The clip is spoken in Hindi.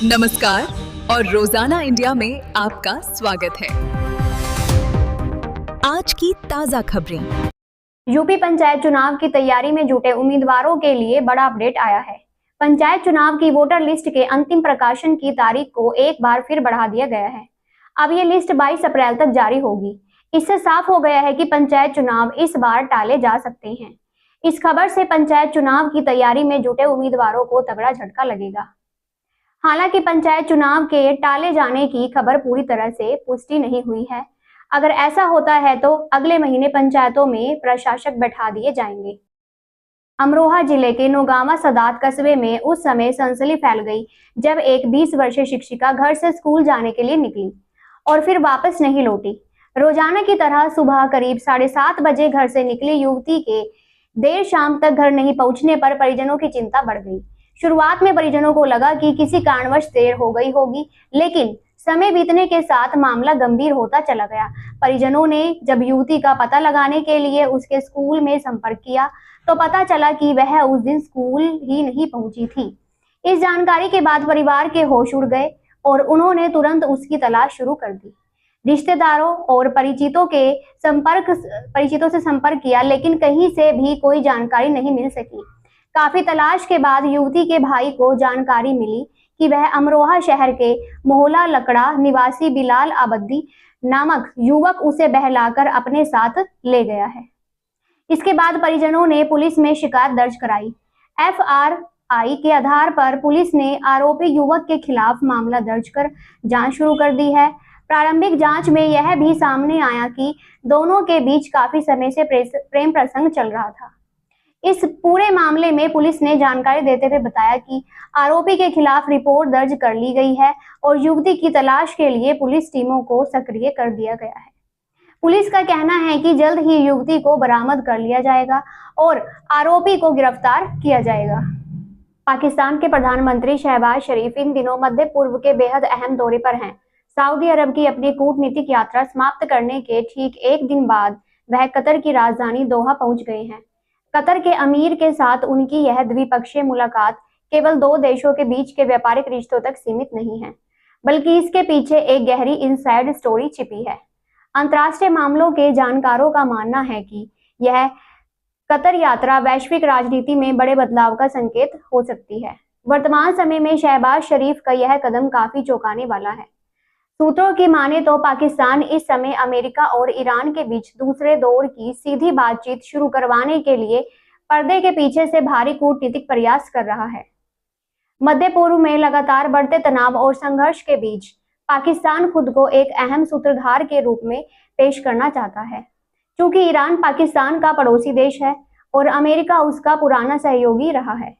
नमस्कार और रोजाना इंडिया में आपका स्वागत है। आज की ताजा खबरें। यूपी पंचायत चुनाव की तैयारी में जुटे उम्मीदवारों के लिए बड़ा अपडेट आया है। पंचायत चुनाव की वोटर लिस्ट के अंतिम प्रकाशन की तारीख को एक बार फिर बढ़ा दिया गया है। अब ये लिस्ट 22 अप्रैल तक जारी होगी। इससे साफ हो गया है कि पंचायत चुनाव इस बार टाले जा सकते हैं। इस खबर से पंचायत चुनाव की तैयारी में जुटे उम्मीदवारों को तगड़ा झटका लगेगा। हालांकि पंचायत चुनाव के टाले जाने की खबर पूरी तरह से पुष्टि नहीं हुई है। अगर ऐसा होता है तो अगले महीने पंचायतों में प्रशासक बैठा दिए जाएंगे। अमरोहा जिले के नौगावा सदात कस्बे में उस समय सनसनी फैल गई जब एक 20 वर्षीय शिक्षिका घर से स्कूल जाने के लिए निकली और फिर वापस नहीं लौटी। रोजाना की तरह सुबह करीब 7:30 बजे घर से निकली युवती के देर शाम तक घर नहीं पहुंचने पर परिजनों की चिंता बढ़ गई। शुरुआत में परिजनों को लगा कि किसी कारणवश देर हो गई होगी, लेकिन समय बीतने के साथ मामला गंभीर होता चला गया। परिजनों ने जब युवती का पता लगाने के लिए उसके स्कूल में संपर्क किया तो पता चला कि वह उस दिन स्कूल ही नहीं पहुंची थी। इस जानकारी के बाद परिवार के होश उड़ गए और उन्होंने तुरंत उसकी तलाश शुरू कर दी। रिश्तेदारों और परिचितों से संपर्क किया, लेकिन कहीं से भी कोई जानकारी नहीं मिल सकी। काफी तलाश के बाद युवती के भाई को जानकारी मिली कि वह अमरोहा शहर के मोहल्ला लकड़ा निवासी बिलाल अब्दी नामक युवक उसे बहलाकर अपने साथ ले गया है। इसके बाद परिजनों ने पुलिस में शिकायत दर्ज कराई। FRI के आधार पर पुलिस ने आरोपी युवक के खिलाफ मामला दर्ज कर जांच शुरू कर दी है। प्रारंभिक जांच में यह भी सामने आया कि दोनों के बीच काफी समय से प्रेम प्रसंग चल रहा था। इस पूरे मामले में पुलिस ने जानकारी देते हुए बताया कि आरोपी के खिलाफ रिपोर्ट दर्ज कर ली गई है और युवती की तलाश के लिए पुलिस टीमों को सक्रिय कर दिया गया है। पुलिस का कहना है कि जल्द ही युवती को बरामद कर लिया जाएगा और आरोपी को गिरफ्तार किया जाएगा। पाकिस्तान के प्रधानमंत्री शहबाज शरीफ इन दिनों मध्य पूर्व के बेहद अहम दौरे पर हैं। सऊदी अरब की अपनी कूटनीतिक यात्रा समाप्त करने के ठीक एक दिन बाद वह कतर की राजधानी दोहा पहुंच गए हैं। कतर के अमीर के साथ उनकी यह द्विपक्षीय मुलाकात केवल दो देशों के बीच के व्यापारिक रिश्तों तक सीमित नहीं है, बल्कि इसके पीछे एक गहरी इनसाइड स्टोरी छिपी है। अंतर्राष्ट्रीय मामलों के जानकारों का मानना है कि यह कतर यात्रा वैश्विक राजनीति में बड़े बदलाव का संकेत हो सकती है। वर्तमान समय में शहबाज शरीफ का यह कदम काफी चौंकाने वाला है। सूत्रों की माने तो पाकिस्तान इस समय अमेरिका और ईरान के बीच दूसरे दौर की सीधी बातचीत शुरू करवाने के लिए पर्दे के पीछे से भारी कूटनीतिक प्रयास कर रहा है। मध्य पूर्व में लगातार बढ़ते तनाव और संघर्ष के बीच पाकिस्तान खुद को एक अहम सूत्रधार के रूप में पेश करना चाहता है। क्योंकि ईरान पाकिस्तान का पड़ोसी देश है और अमेरिका उसका पुराना सहयोगी रहा है।